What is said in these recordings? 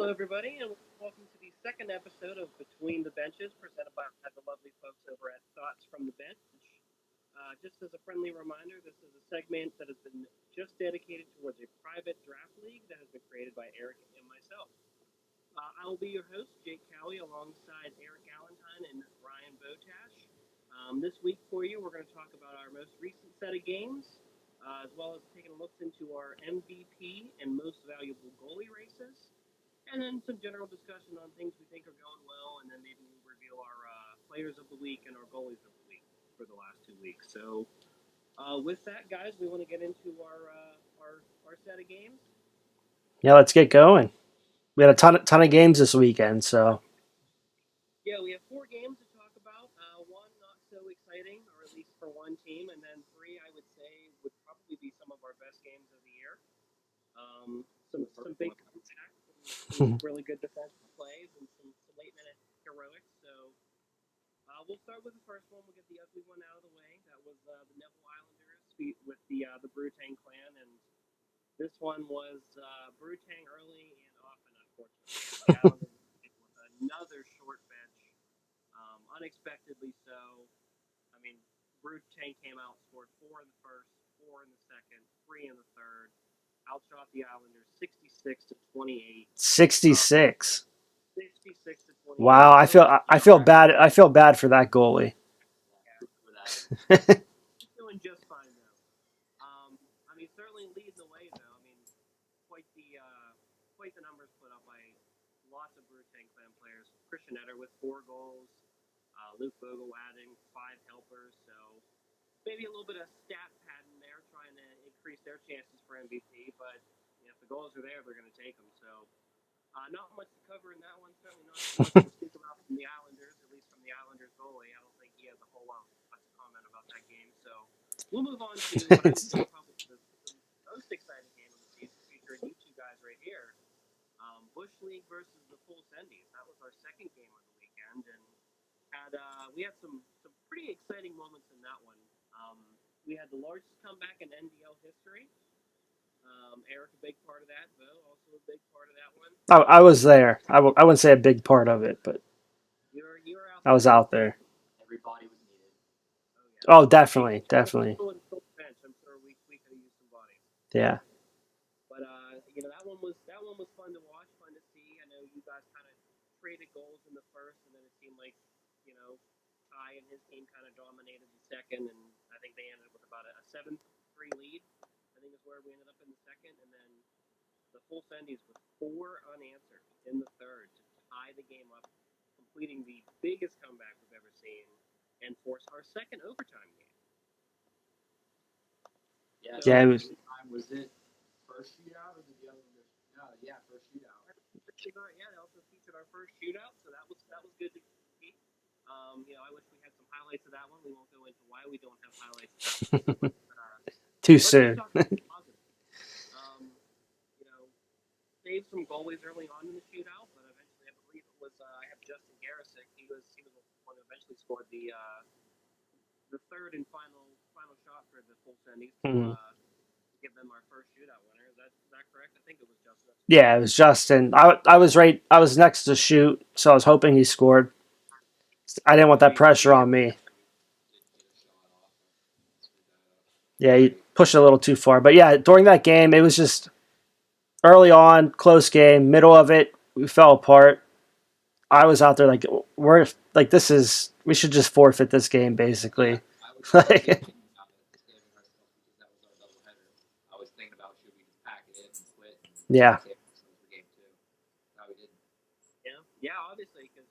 everybody, and welcome to the second episode of Between the Benches, presented by the lovely folks over at Thoughts from the Bench. Just as a friendly reminder, this is a segment that has been just dedicated towards a private draft league that has been created by Eric and myself. I will be your host, Jake Cowie, alongside Eric Allentine and Ryan Botash. This week for you, we're going to talk about our most recent set of games, as well as taking a look into our MVP and most valuable goalie races, and then some general discussion on things we think are going well, and then maybe we'll reveal our players of the week and our goalies of the week for the last 2 weeks. So, with that, guys, we want to get into our set of games. Yeah, let's get going. We had a ton of games this weekend, so Yeah, we have 4 games to talk about. One not so exciting, or at least for one team, and then 3 I would say would probably be some of our best games of the year. Some big contacts, some really good defensive plays, and some late minute heroics. So we'll start with the first one. We'll get the ugly one out of the way. That was the Neville Islanders with the Brutang clan, and this one was Brutang early and often, unfortunately. The Islanders with another short bench, unexpectedly so. I mean, Brutang came out, scored 4 in the first, 4 in the second, 3 in the third. Outshot the Islanders 66 to 28. 66. 66 to 28. Wow, I feel bad. I feel bad for that goalie. He's doing just fine though. I mean, certainly leading the way though. I mean, quite the quite the numbers put up by lots of Brutang clan players. Christian Etter with 4 goals. Luke Vogel adding 5 helpers. So maybe a little bit of stat padding there, trying to increase their chances for MVP. But if the goals are there, they're going to take them. So not much to cover in that one. Certainly not much to speak about from the Islanders, at least from the Islanders goalie. I don't think he has a whole lot to comment about that game. So we'll move on to what I would say probably the most exciting game of the season, featuring you two guys right here. Bush League versus the Full Sendies. That was our second game of the weekend, and we had some pretty exciting moments in that one. We had the largest comeback in NDL history. Eric, a big part of that. Bo, also a big part of that one. I was there. I wouldn't say a big part of it, but You were out I was out there. Everybody was needed. Oh, definitely. Bench. I'm sure we could have used some bodies. Yeah. But that one was fun to watch, fun to see. I know you guys kind of traded goals in the first, and then it seemed like Ty and his team kind of dominated the second, and I think they ended up with about a 7-3 lead. I think is where we ended up in the second, and then the Full Sendies with 4 unanswered in the third to tie the game up, completing the biggest comeback we've ever seen, and force our second overtime game. Yeah, Yeah, it was. Was it first shootout or did the other one? No, yeah, first shootout. Yeah, they also featured our first shootout, so that was good to see. I wish we had some highlights of that one. We won't go into why we don't have highlights of that one. Too soon. Saved some goalies early on in the shootout, but eventually I believe it was I have Justin Garisick. He was the one who eventually scored the third and final shot for the Full Sendies to give them our first shootout winner. Is that correct? I think it was Justin. Yeah, it was Justin. I was right. I was next to shoot, so I was hoping he scored. I didn't want that pressure on me. Yeah, he pushed it a little too far. But yeah, during that game, it was just early on, close game. Middle of it, we fell apart. I was out there like we should just forfeit this game basically. I was thinking about should we just pack it in and quit. Yeah. Yeah, obviously, because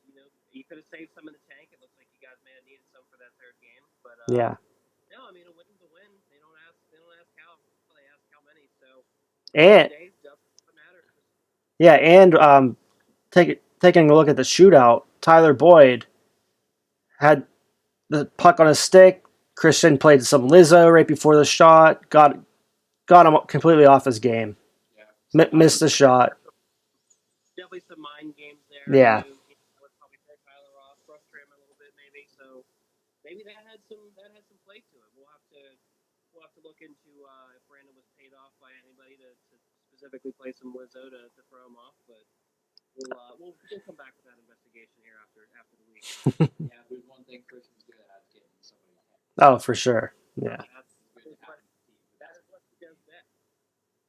you could have saved some in the tank. It looks like you guys may have needed some for that third game, but yeah. No, I mean a win's a win. They don't ask how. They ask how many. So and yeah, and taking a look at the shootout, Tyler Boyd had the puck on his stick. Christian played some Lizzo right before the shot. Got him completely off his game. Yeah. Missed the shot. Definitely some mind games there. Yeah. Would probably throw Tyler off, frustrate him a little bit, maybe. So maybe that had some play to it. We'll have to look into if Brandon was paid off by anybody to specifically play some Lizzo to throw him off. But we'll come back with that investigation here after the week. Yeah, there's one thing Christian's good at is getting somebody. Oh, for sure. Yeah. That's Good to have him on the team. that is what he does best.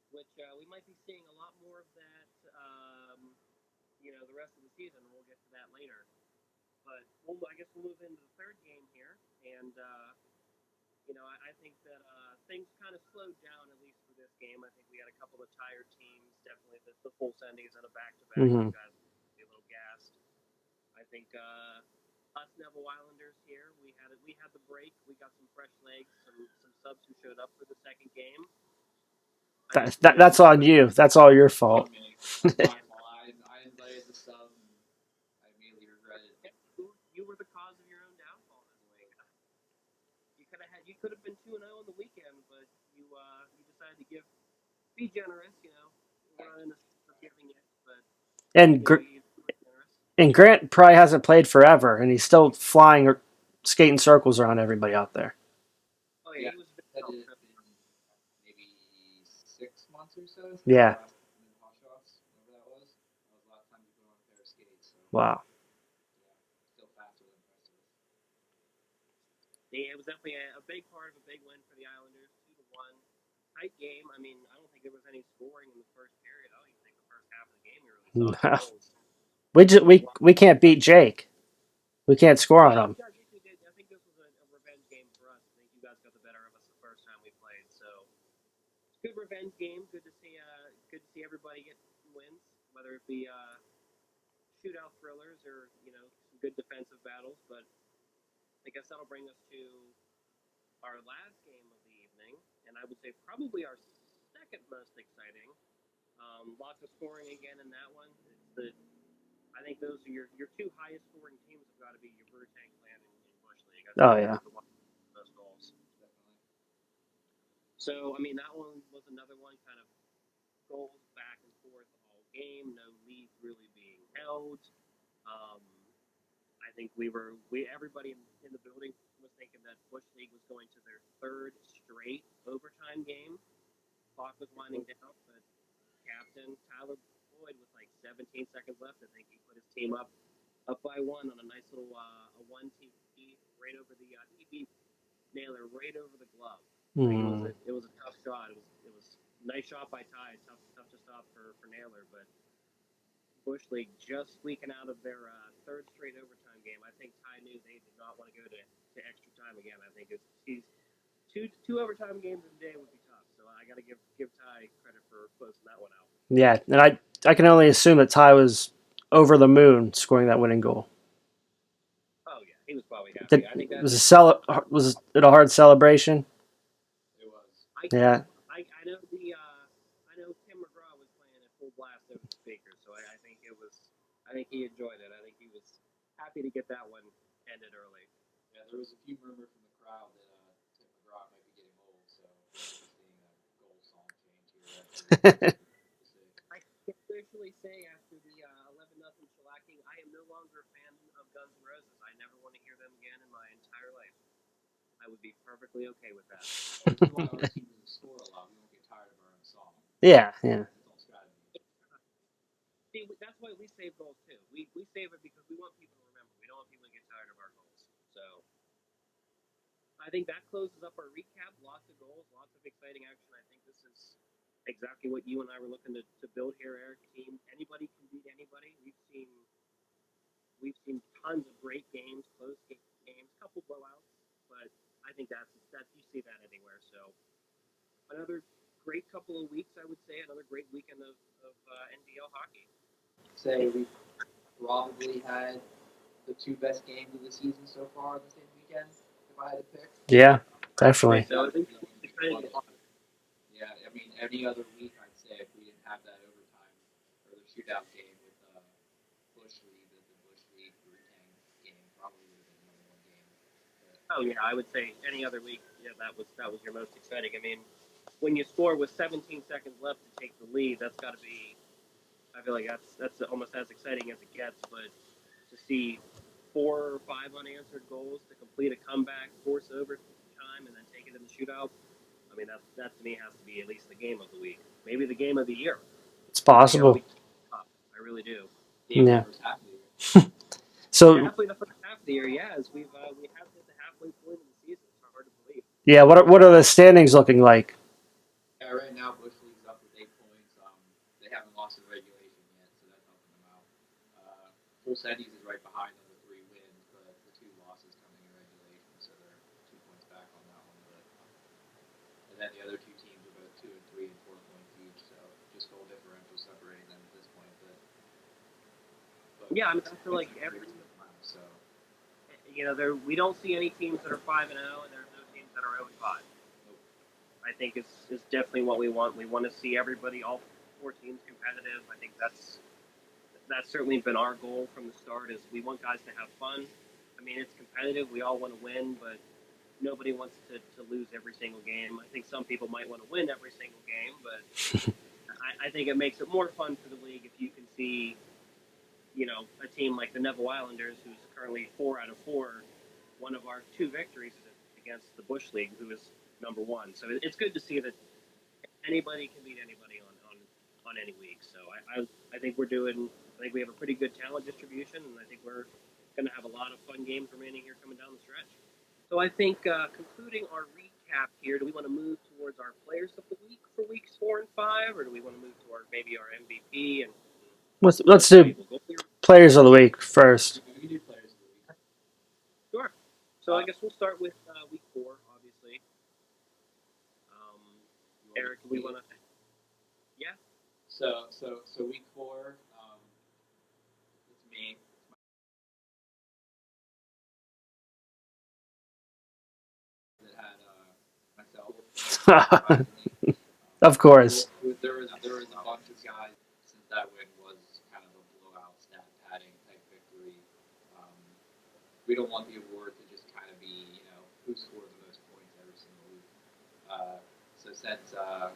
Which we might be seeing a lot more of that. The rest of the season. We'll get to that later. But I guess we'll move into the third game here, and I think that things kind of slowed down at least for this game. I think we had a couple of tired teams, definitely the full sendings and a back-to-back. Mhm. You guys be a little gassed. I think us Neville Islanders here, we had the break. We got some fresh legs, some subs who showed up for the second game. That's on you. That's all your fault. I invited the sub, and I immediately regretted it. You were the cause of your own downfall this week. You could have been 2-0 on the weekend, but you decided to be generous. We're not in the sense of giving it, but And you were generous. and Grant probably hasn't played forever, and he's still flying or skating circles around everybody out there. Oh yeah, he was. That has been maybe 6 months or so. Yeah. Hot shots, whatever that was. That was the last time you put on a pair of skates. So, Wow. yeah, still faster than the rest of us. Yeah, it was definitely a big part of a big win for the Islanders, 2-1. Tight game. I mean, I don't think there was any scoring in the first period. I don't even think the first half of the game we really saw any goals. We can't beat Jake. We can't score on him. I think this was a revenge game for us. I think you guys got the better of us the first time we played. So good revenge game. Good to see everybody get wins, whether it be shootout thrillers or some good defensive battles. But I guess that'll bring us to our last game of the evening, and I would say probably our second most exciting. Lots of scoring again in that one. I think those are your two highest scoring teams have got to be your Brewtank Clan and Bush League. Oh yeah. Most goals. So I mean that one was another one kind of goals back and forth all game. No leads really being held. I think everybody in the building was thinking that Bush League was going to their third straight overtime game. Clock was winding down, but captain Tyler Boyd with like 17 seconds left. I think he put his team up by one on a nice little a 1-2 right over the he beat Naylor right over the glove. It was a tough shot. It was a nice shot by Ty. Tough to stop for Naylor, but Bush League just squeaking out of their third straight overtime game. I think Ty knew they did not want to go to extra time again. I think he's two overtime games in a day would be tough. So I got to give Ty credit for closing that one out. Yeah, and I can only assume that Ty was over the moon scoring that winning goal. Oh yeah, he was probably happy. I think was it a hard celebration? It was. I Yeah. I know Tim McGraw was playing at full blast over the speakers, so I think he enjoyed it. I think he was happy to get that one ended early. Yeah, there was a few murmurs from the crowd that Tim McGraw might be getting old, so seeing a goal song change here. I can officially say after the 11-0 shellacking, I am no longer a fan of Guns N' Roses. I never want to hear them again in my entire life. I would be perfectly okay with that. That's why our team doesn't score a lot. We won't get tired of our own song. Yeah. See, that's why we save goals too. We save it because we want people to remember. We don't want people to get tired of our goals. So I think that closes up our recap. Lots of goals, lots of exciting action. I think this is exactly what you and I were looking to build here, Eric. Team, anybody can beat anybody. We've seen tons of great games, close games, couple blowouts, but I think that you see that anywhere. So another great couple of weeks, I would say. Another great weekend of NDL hockey. Say we probably had the two best games of the season so far the same weekend, if I had to pick. Yeah, definitely. Yeah, I mean, any other week, I'd say if we didn't have that overtime or the shootout game with Bush League, the Bush League Brewtank game probably would have been the number one game. Oh yeah, I would say any other week, yeah, that was your most exciting. I mean, when you score with 17 seconds left to take the lead, that's got to be. I feel like that's almost as exciting as it gets. But to see 4 or 5 unanswered goals to complete a comeback, force overtime, and then take it in the shootout. I mean, that to me has to be at least the game of the week, maybe the game of the year. It's possible. I really do. game Yeah. the first half of the year. So Halfway the first half of the year, yeah, as we have hit the halfway point of the season. It's hard to believe. yeah, what are the standings looking like? Yeah, right now Bush League's up with 8 points. They haven't lost in regulation yet, so that's helping them out. Full Seddies is right behind them with 3 wins, but the 2 losses coming in regulation, so they're 2 points back on that one. And then the other 2 teams are both 2 and 3 and 4 points each, so just goal differential separating them at this point. But Yeah, I mean, I feel like every so we don't see any teams that are 5-0, and there's no teams that are 0-5. I think it's definitely what we want. We want to see everybody, all 4 teams, competitive. I think that's certainly been our goal from the start. Is we want guys to have fun. I mean, it's competitive. We all want to win, but nobody wants to lose every single game. I think some people might want to win every single game, but I think it makes it more fun for the league if you can see, a team like the Neville Islanders, who's currently 4 out of 4. One of our 2 victories is against the Bush League, who is number 1. So it's good to see that anybody can beat anybody on any week. So I think we have a pretty good talent distribution, and I think we're going to have a lot of fun games remaining here coming down the stretch. So I think concluding our recap here, do we want to move towards our players of the week for weeks 4 and 5, or do we want to move to our MVP and let's do players of the week first. we can do players of the week. Sure. So I guess we'll start with week 4, obviously. Eric, do we want to? Yeah. So week 4, it's me. That had myself. Of course. There was a bunch of guys since that win was kind of a blowout stat padding type victory. We don't want the award to just kind of be who scored the most points every single week. So since I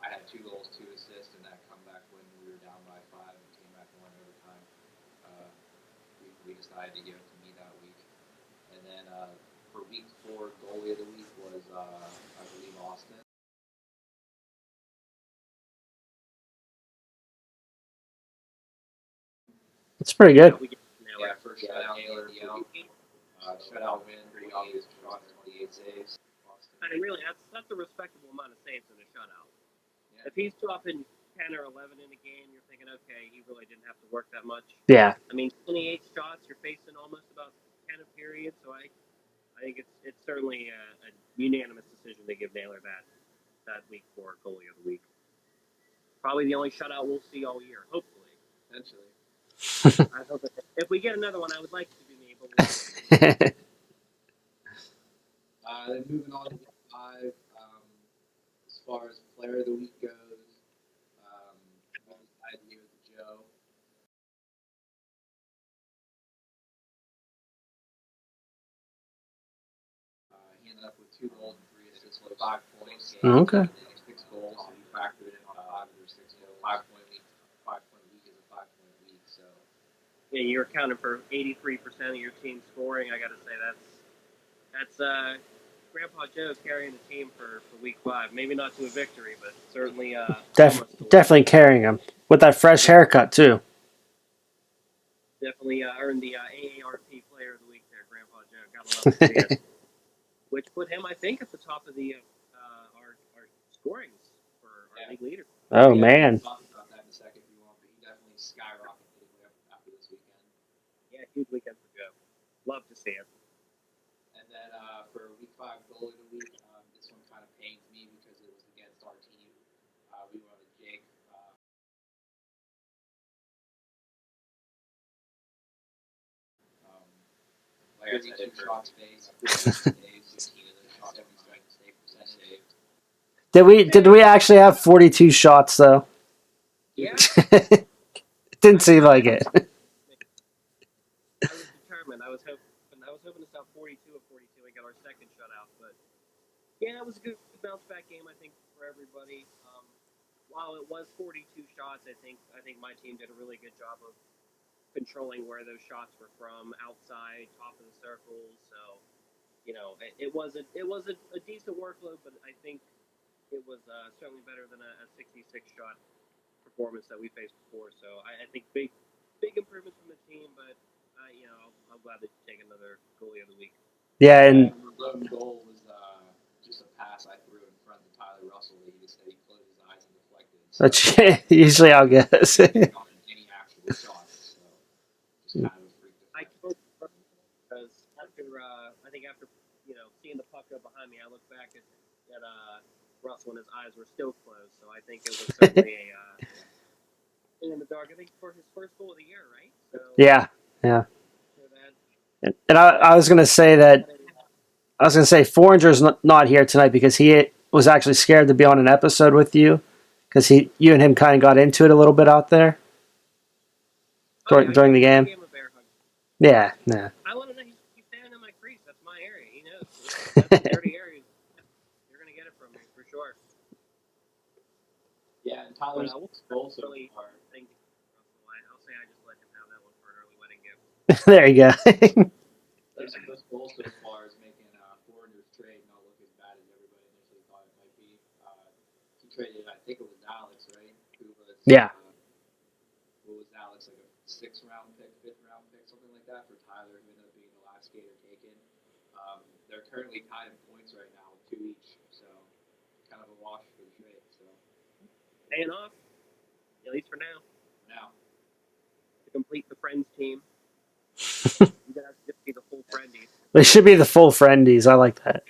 had 2 goals, 2 assists in that comeback when we were down by 5 and came back and won overtime, we decided to give it to me that week. And then for week 4, goalie of the week was I believe Austin. It's pretty good. Yeah, first shutout Naylor, shutout win, pretty obvious shots, 28 saves. I mean, really, that's a respectable amount of saves in a shutout. Yeah. If he's dropping 10 or 11 in a game, you're thinking, okay, he really didn't have to work that much. Yeah. I mean, 28 shots, you're facing almost about 10 a period, so I think it's certainly a unanimous decision to give Naylor that week 4 goalie of the week. Probably the only shutout we'll see all year, hopefully. Eventually. I hope if we get another one, I would like it to be me. But then moving on to week 5, as far as player of the week goes, I decided to give it to Joe. He ended up with 2 goals and 3 assists with 5 points. Okay. 6 goals, and he factored in 5 or 6 goals. 5-point week. 5-point week is a 5-point week. So yeah, you're accounting for 83% of your team scoring. I got to say that's Grandpa Joe's carrying the team for week 5. Maybe not to a victory, but certainly definitely carrying him with that fresh haircut too. Definitely earned the AARP Player of the Week there, Grandpa Joe. Gotta love to see it. Which put him, I think, at the top of the our scorings for our league leader. Oh man. We'll talk about that in a second if you want, but he definitely skyrocketed after this weekend. Yeah, huge weekend for Joe. Love to see it. And then for week 5 goalie of the week, this one kind of pains me because it was against our team. We went with Jake. Like I said, 2 shots faced, 16 of the shots, 77% saved. Did we actually have 42 shots though? Yeah. It didn't seem like it. I was determined. I was hoping to stop 42 of 42 and get our second shutout. But yeah, it was a good bounce back game, I think, for everybody. While it was 42 shots, I think my team did a really good job of controlling where those shots were from, outside, top of the circles. So, it was a decent workload, but I think it was certainly better than a 66 shot performance that we faced before. So I think big big improvement from the team, but I'm glad that you take another goalie of the week. Yeah, and the lone goal was just a pass I threw in front of Tyler Russell. He just said he closed his eyes and deflected. So that's usually how it goes. not any actual shots. So just kind of a freak I deflection. because I think after seeing the puck go behind me, I looked back at Russell and his eyes were still closed. So I think it was certainly a in the dark. I think for his first goal of the year, right? So Yeah. for that, And I was gonna say Foringer's not here tonight because he was actually scared to be on an episode with you because you and him kind of got into it a little bit out there during the game. Gave him a bear hug. Yeah. I want to know he's standing in my crease. That's my area. He knows. That's a dirty area. You're gonna get it from me for sure. Yeah, and Tyler's goal so Really, far. I'll say I just let him have that one for an early wedding gift. There you go. His first goal so far is making Foreigner's trade not look as bad as everybody initially thought it might be. He traded, I think it was Alex, right? Who was Yeah. What was Alex, like a 6th round pick, 5th round pick, something like that for Tyler, who ended up being the last skater taken. They're currently tied in points right now with 2 each, so kind of a wash for the trade. So Paying off, at least for now. To complete the friends team, you gotta just be the full friendies. They should be the full friendies. I like that.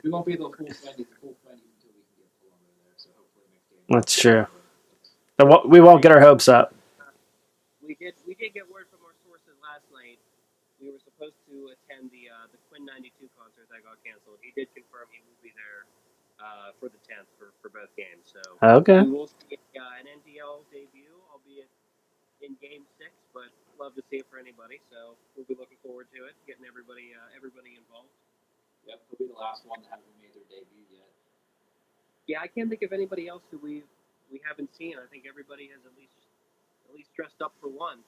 We won't be the full friendies until we can get Palumbo there. So hopefully next game. That's true. But we won't get our hopes up. We did get word from our sources last night. We were supposed to attend the Quinn 92 concert that got canceled. He did confirm he will be there for the 10th for both games. So Okay. we will see an NDL debut, albeit in Game 6, but love to see it for anybody. So we'll be looking forward to it, getting everybody involved. Yep, he'll be the last one that hasn't made their debut yet. Yeah, I can't think of anybody else who we haven't seen. I think everybody has at least dressed up for one.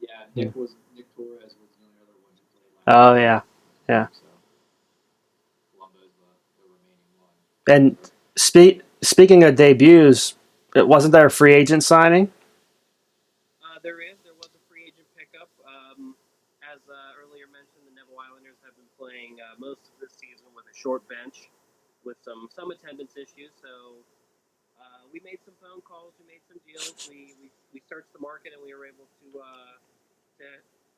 Yeah, Nick Torres was the only other one who played last Oh year. yeah. So Palumbo's the remaining one. And speaking of debuts, wasn't there a free agent signing? There was a free agent pickup. As earlier mentioned, the Neville Islanders have been playing most of this season with a short bench, with some attendance issues. So we made some phone calls, we made some deals, we searched the market, and we were able to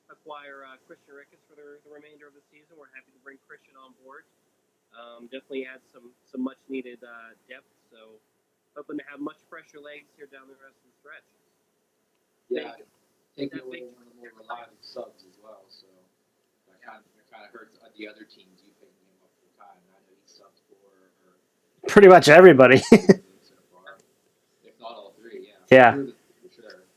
acquire Christian Ricketts for the remainder of the season. We're happy to bring Christian on board. Definitely add some much needed depth. So hoping to have much fresher legs here down the rest of the stretch. Yeah, taking away one of the more reliable subs as well. So that kind of hurts the other teams you picking him up full time. I know he subs for Pretty much everybody. so far, if not all 3. Yeah. For sure.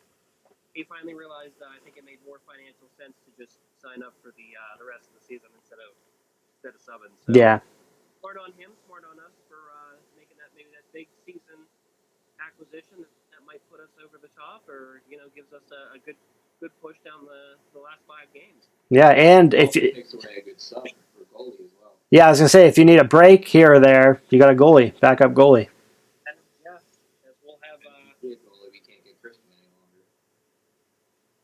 He finally realized I think it made more financial sense to just sign up for the rest of the season instead of subbing. So Yeah. Smart on him, smart on us for making that big season acquisition that might put us over the top, or gives us a good push down the last 5 games. Yeah, and if it takes away a good sub for goalie as well. Yeah, I was gonna say if you need a break here or there, you got a goalie, backup goalie. And, as we'll have goalie, we can't get Christian any longer.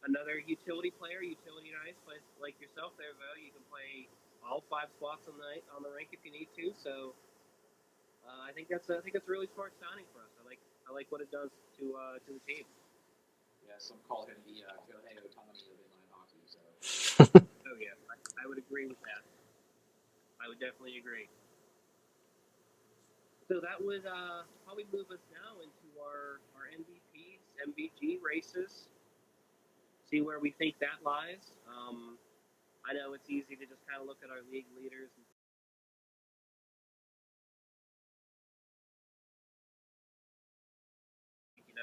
Another utility player, utility nice, but like yourself there, though, you can play all 5 spots on the rink if you need to. So I think that's a really smart signing for us. I like what it does to the team. Yeah, some call him the Shohei Ohtani of inline hockey. So. Oh yeah, I would agree with that. I would definitely agree. So that would probably move us now into our MVPs, MVG races. See where we think that lies. I know it's easy to just kind of look at our league leaders and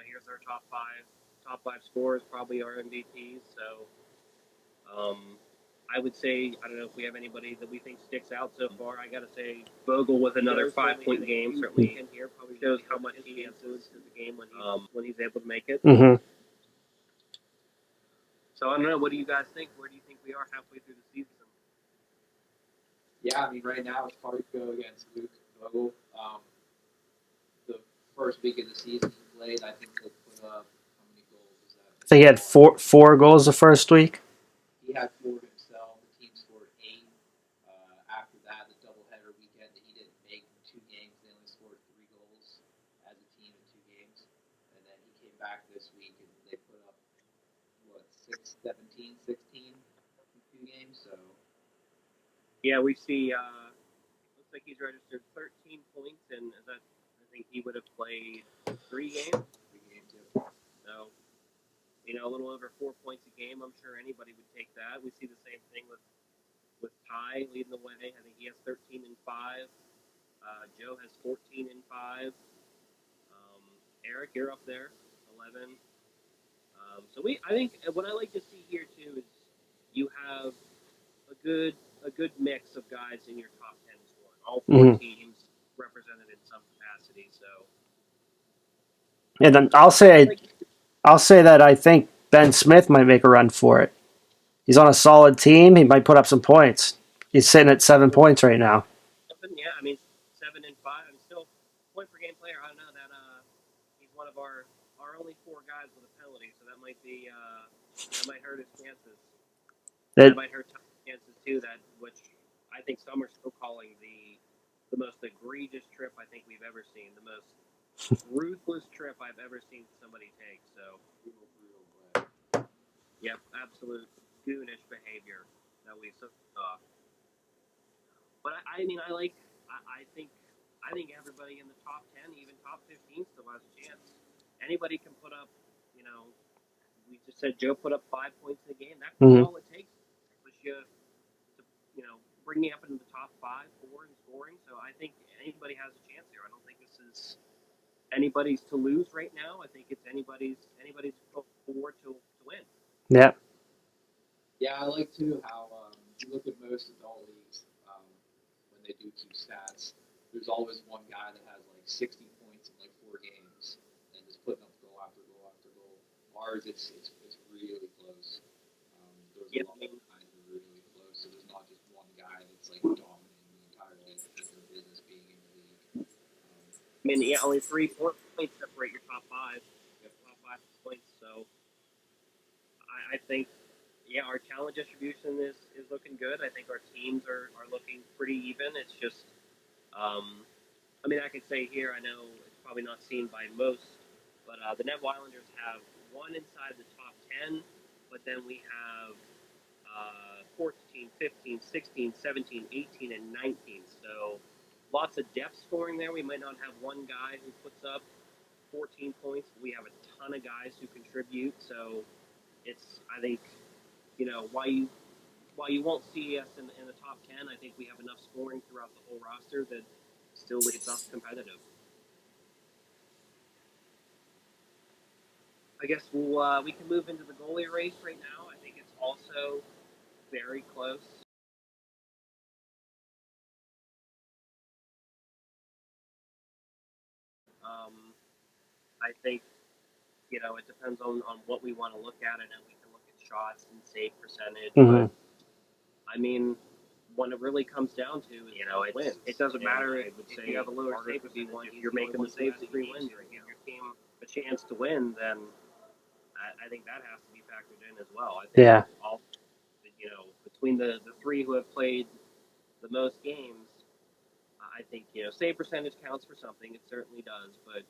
here's our top five scorers, probably our MVPs. So I would say, I don't know if we have anybody that we think sticks out so far. I got to say, Vogel with another 5-point game certainly probably shows how much he influences the game when he's able to make it. Mm-hmm. So I don't know. What do you guys think? Where do you think we are halfway through the season? Yeah, I mean, right now it's hard to go against Luke Vogel. The first week of the season he played, I think they put up, how many goals was I think he had four goals the first week. He had 4 himself. The team scored 8. After that, the doubleheader weekend that he didn't make in 2 games, they only scored 3 goals as a team in 2 games. And then he came back this week and they put up, 16 in 2 games. So Yeah, we see. Looks like he's registered 13 points, and I think he would have played 3 games. 3 games, yeah. So, a little over 4 points a game. I'm sure anybody would take that. We see the same thing with Ty leading the way. I think he has 13 and 5. Joe has 14 and 5. Eric, you're up there, 11. So I think what I like to see here too is you have a good mix of guys in your top 10 scoring. All 4 teams represented in some capacity. So, And then I'll say that I think Ben Smith might make a run for it. He's on a solid team. He might put up some points. He's sitting at 7 points right now. Yeah, 7 and 5. I'm still point per game player. I don't know that he's one of our only 4 guys with a penalty, so that might be that might hurt his chances. That might hurt Ty's chances too. That which I think some are still calling the most egregious trip I think we've ever seen, the most ruthless trip I've ever seen somebody take. So, yep, absolute goonish behavior that we saw. But I think everybody in the top 10, even top 15, still has a chance. Anybody can put up, we just said Joe put up 5 points in the game. That's all it takes. Was you to, bring me up into the top 5, 4 in scoring. So I think anybody has a chance here. I don't think this is anybody's to lose right now. I think it's anybody's award to win. Yeah. Yeah, I like too how you look at most adult leagues when they do keep stats. There's always one guy that has like 60 points in like 4 games and just putting up goal after goal after goal. Ours, it's really close. There's a lot of guys that are really close. So there's not just one guy that's like dominating the entire league with their business being in the league. Only 3 points separate your top 5. You have top 5 points. So I think. Yeah, our talent distribution is looking good. I think our teams are looking pretty even. It's just, I could say here, I know it's probably not seen by most, but the Neville Islanders have 1 inside the top 10, but then we have 14, 15, 16, 17, 18, and 19. So lots of depth scoring there. We might not have one guy who puts up 14 points. We have a ton of guys who contribute. So it's, I think, while you won't see us in the top 10, I think we have enough scoring throughout the whole roster that still leaves us competitive. I guess we can move into the goalie race right now. I think it's also very close. I think, it depends on what we want to look at, and then we can look at shots and save percentage. But, when it really comes down to, it doesn't matter if you have a lower save percentage. If you're making the saves that 3 wins, or give your team a chance to win, then I think that has to be factored in as well. I think all, between the 3 who have played the most games, I think, save percentage counts for something. It certainly does, but,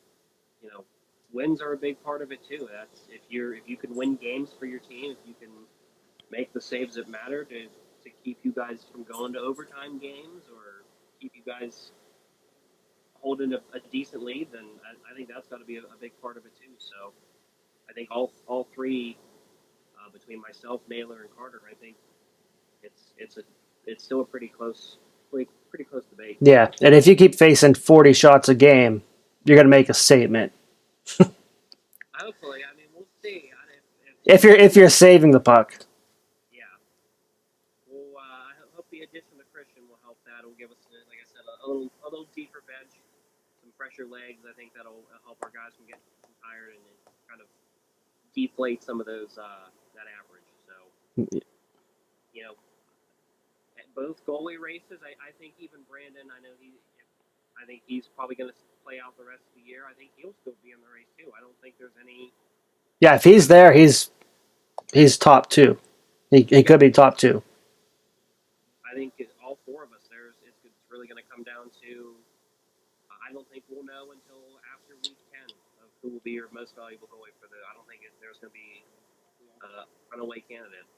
wins are a big part of it too. That's if you can win games for your team, if you can make the saves that matter to keep you guys from going to overtime games or keep you guys holding a decent lead, then I think that's got to be a big part of it too. So I think all 3, between myself, Naylor, and Carter, I think it's still a pretty close debate. Yeah, and if you keep facing 40 shots a game, you're going to make a statement. Hopefully, we'll see. If you're saving the puck. Yeah. Well, I hope the addition of Christian will help that. It'll give us, like I said, a little deeper bench, some fresher legs. I think that'll help our guys from getting tired and kind of deflate some of those that average. So, both goalie races. I think even Brandon. I think he's probably going to play out the rest of the year. I think he'll still be in the race too. I don't think there's any Yeah, if he's there, he's top two. He could be top two. I think all four of us there, it's really going to come down to. I don't think we'll know until after week 10 of who will be your most valuable goalie for the. I don't think there's going to be a runaway candidate.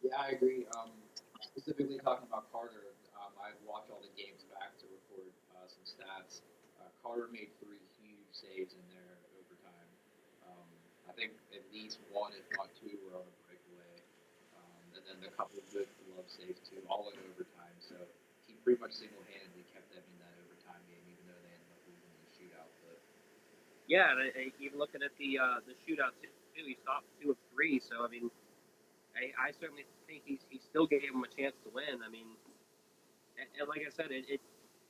Yeah, I agree. Specifically talking about Carter, I watched all the games back to record some stats. Carter made 3 huge saves in their overtime. I think at least 1, if not 2, were on a breakaway, and then a couple of good glove saves too, all in overtime. So he pretty much single-handedly kept them in that overtime game, even though they ended up losing the shootout. But yeah, and even looking at the shootout too, he stopped 2 of 3. So I mean, I certainly think he still gave him a chance to win. I mean, and like I said, it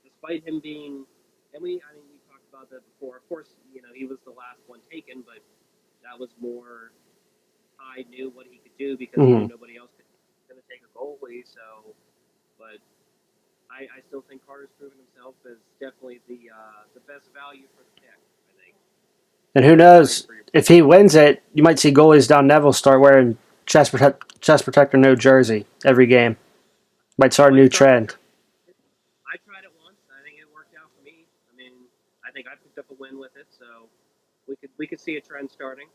despite him being, and I think we talked about that before. Of course, he was the last one taken, but that was more. I knew what he could do because he knew nobody else was going to take a goalie. So, but I still think Carter's proven himself as definitely the best value for the pick. I think. And who knows if he wins it, you might see goalies down Neville start wearing chest protector, no jersey every game. Might start a new trend. I tried it once. I think it worked out for me. I mean, I think I picked up a win with it, so we could see a trend starting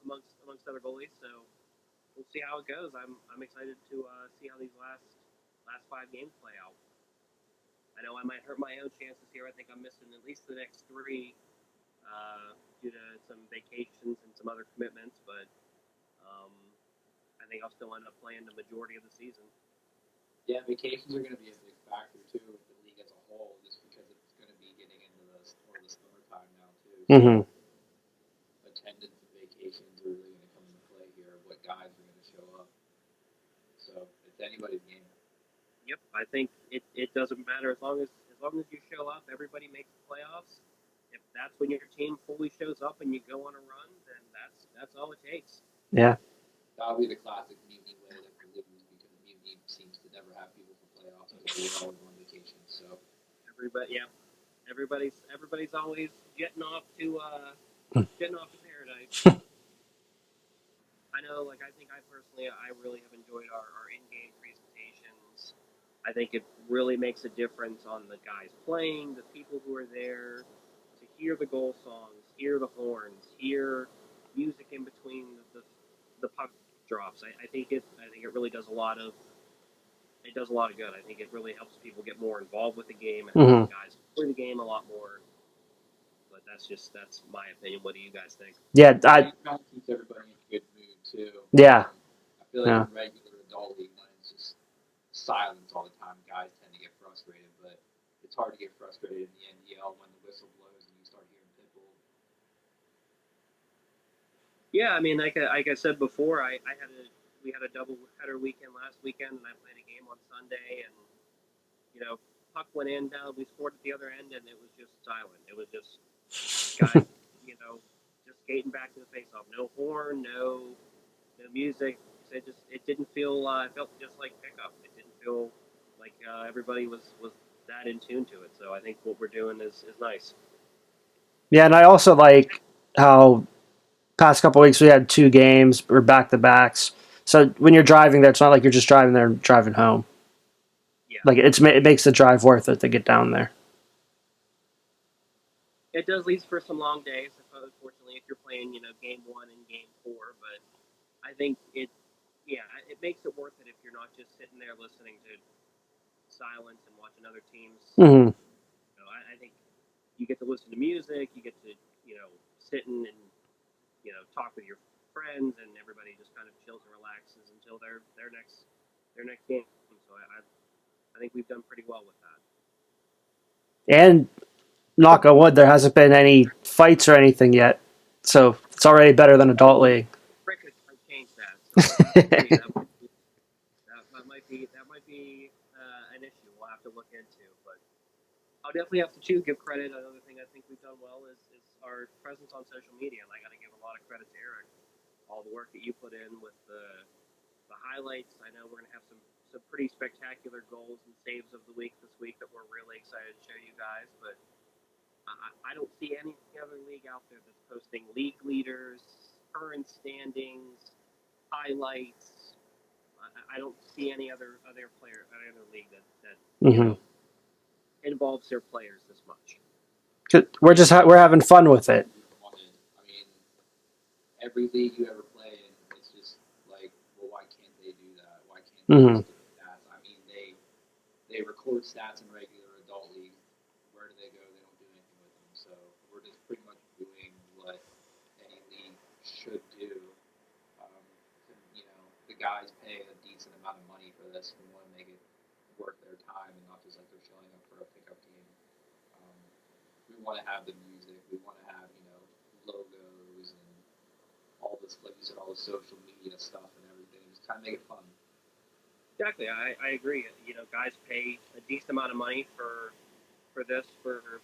amongst other goalies. So we'll see how it goes. I'm excited to see how these last 5 games play out. I know I might hurt my own chances here. I think I'm missing at least the next 3 due to some vacations and some other commitments, but I think I'll still end up playing the majority of the season. Yeah, vacations are going to be a big factor too with the league as a whole, just because it's going to be getting into the summertime now too. So attendance and vacations are really going to come into play here. What guys are going to show up? So it's anybody's game. Yep, I think it doesn't matter as long as you show up. Everybody makes the playoffs. If that's when your team fully shows up and you go on a run, then that's all it takes. Yeah. That'll be the classic mutiny way that we lose because mutiny seems to never have people for playoffs because we're always on vacation. So everybody's always jetting off to paradise. I know, like I think I really have enjoyed our in-game presentations. I think it really makes a difference on the guys playing, the people who are there, to hear the goal songs, hear the horns, hear music in between the puck drops. I think it really does a lot of good. I think it really helps people get more involved with the game and helps guys play the game a lot more. But that's my opinion. What do you guys think? Yeah, it kind of keeps everybody in a good mood too. Yeah. I feel like in regular adult league when it's just silence all the time, guys tend to get frustrated. But it's hard to get frustrated in the NDL when the whistle blows and you start hearing people. Yeah, I mean, like I said before, we had a double header weekend last weekend, and I played a game on Sunday, and puck went in, down, we scored at the other end, and it was just silent. It was just guys, just skating back to the faceoff. No horn, no music. It didn't feel. It felt just like pickup. It didn't feel like everybody was that in tune to it. So I think what we're doing is nice. Yeah, and I also like how past couple weeks we had 2 games or back to backs. So when you're driving there, it's not like you're just driving there and driving home. Yeah. Like it makes the drive worth it to get down there. It does lead for some long days. Unfortunately, if you're playing, game 1 and game 4, but I think it makes it worth it if you're not just sitting there listening to silence and watching other teams. I think you get to listen to music, you get to sit and talk with your friends, and everybody just kind of chills and relaxes until their next game. So I think we've done pretty well with that. And knock on wood, there hasn't been any fights or anything yet, so it's already better than adult league. Cricket might change that. So that might be an issue we'll have to look into. But I'll definitely have to give credit. Another thing I think we've done well is our presence on social media, and I got to give a lot of credit to Eric. All the work that you put in with the highlights. I know we're going to have some pretty spectacular goals and saves of the week this week that we're really excited to show you guys. But I don't see any other league out there that's posting league leaders, current standings, highlights. I don't see any other league that Mhm. involves their players this much. We're having fun with it. I mean, every league you ever play in, it's just like, well, why can't they do that? Why can't they Mhm. just do stats? I mean, they record stats in regular adult league. Where do they go? They don't do anything with them. So we're just pretty much doing what any league should do. Um, the guys pay a decent amount of money for this. We want to make it worth their time and not just like they're showing up for a pickup game. Um, we want to have the music. We want to have logos and all this, like you said, all the social media stuff and everything. Just kind of make it fun. Exactly, I agree. Guys pay a decent amount of money for this, for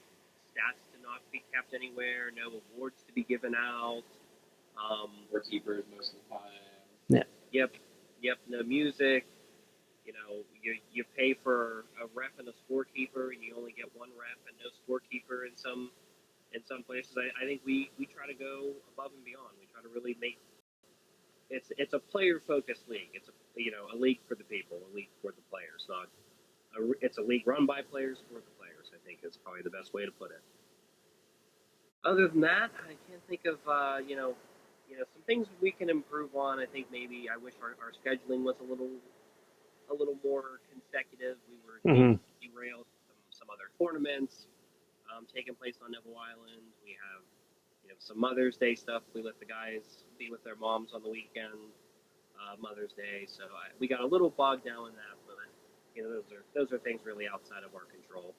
stats to not be kept anywhere, no awards to be given out. We're keepers most of the time. Yeah. Yep. No music. You pay for a ref and a scorekeeper, and you only get one ref and no scorekeeper in some places. I think we try to go above and beyond. We try to really make it's a player focused league. It's a league for the people, a league for the players. It's a league run by players for the players. I think is probably the best way to put it. Other than that, I can't think of some things we can improve on. I think maybe I wish our scheduling was a little more consecutive. We were Mhm. derailed some other tournaments taking place on Neville Island. We have some Mother's Day stuff. We let the guys be with their moms on the weekend, Mother's Day. So we got a little bogged down in that, but those are things really outside of our control.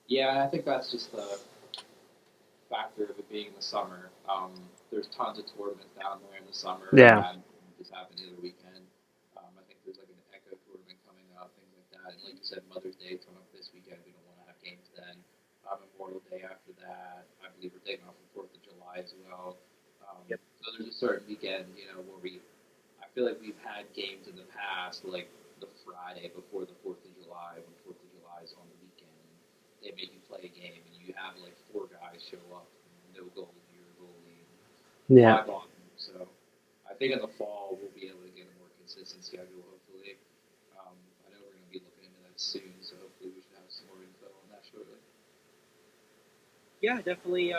Yeah, I think that's just the factor of it being in the summer. There's tons of tournaments down there in the summer. Yeah. And just happened the other weekend. I think there's like an Echo tournament coming up, things like that. And like you said, Mother's Day coming up this weekend. We don't want to have games then. Memorial Day after that. I believe we're taking off the 4th of July as well. Yep. So there's a certain weekend, where I feel like we've had games in the past, like the Friday before the 4th of July, when 4th of July is on the weekend. They make you play a game, and you have like 4 guys show up, no goalie, you're a goalie. Yeah. So I think in the fall we'll be able to get a more consistent schedule, hopefully. I know we're going to be looking into that soon, so hopefully we should have some more info on that shortly. Yeah, definitely.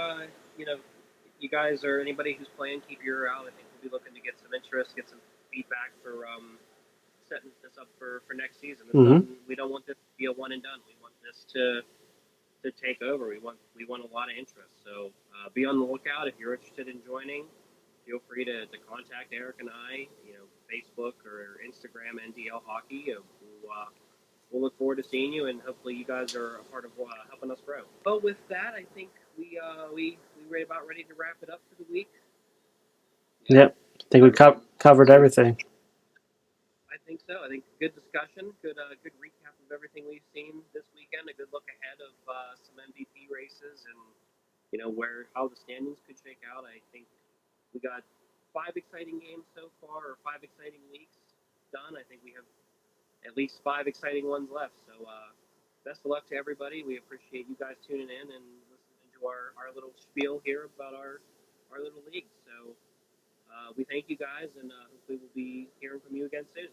You guys or anybody who's playing, keep your ear out. I think we'll be looking to get some interest, get some feedback for setting this up for next season. We don't want this to be a one and done. We want this to take over. We want a lot of interest. So be on the lookout if you're interested in joining. Feel free to contact Eric and I. Facebook or Instagram, NDL Hockey. We'll look forward to seeing you, and hopefully you guys are a part of helping us grow. Well, with that, I think we were about ready to wrap it up for the week. Yeah. Yep. I think we covered everything. I think so. I think good discussion, good recap of everything we've seen this weekend. A good look ahead of some MVP races and how the standings could shake out. I think we got 5 exciting games so far, or 5 exciting weeks done. I think we have at least 5 exciting ones left. So best of luck to everybody. We appreciate you guys tuning in and listening to our little spiel here about our little league. So we thank you guys, and hopefully we'll be hearing from you again soon.